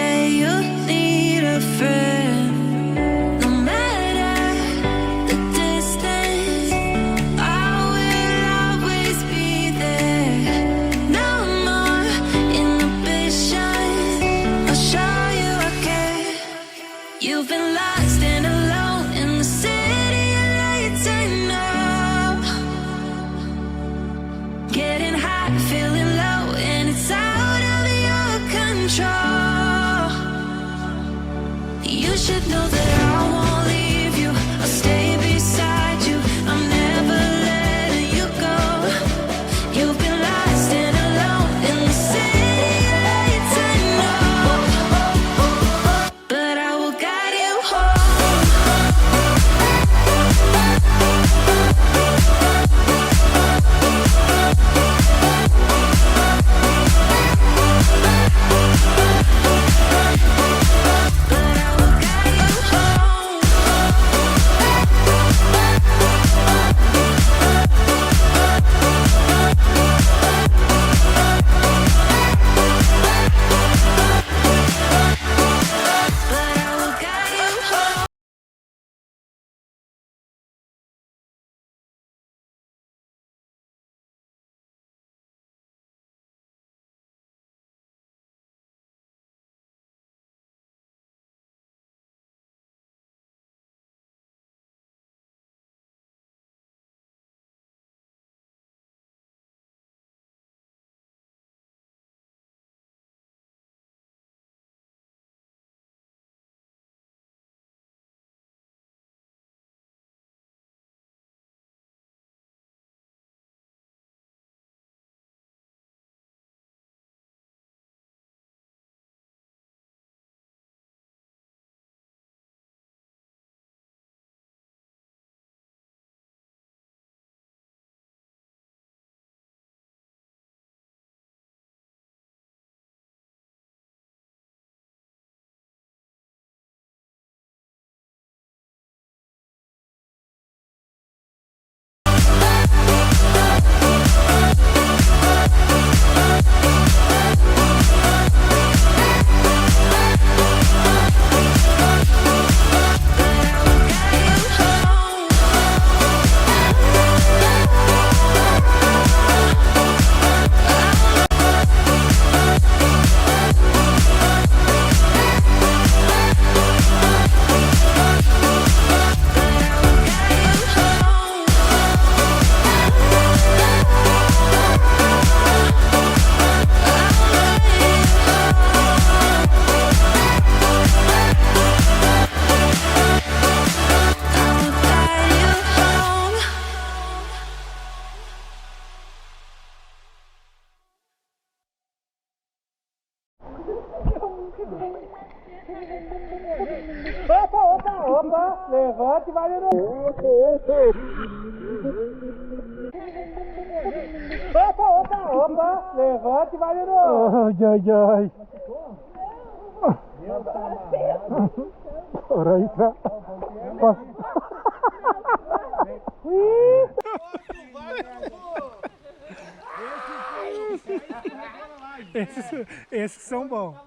say you need a friend. No matter the distance, I will always be there. No more inhibitions, I'll show you I care. You've been lost and alone in the city of lights, I know. Getting high, feeling low, and it's out of your control. You should know that I won't leave you. I'll stay beside you. I'm never letting you go. You've been lost and alone in the city of lights, I know. But I will guide you home. Opa, levante e vai de novo. Opa, levante e vai de novo. Ai, ai, ai. Ora aí, tá. Esses são bons.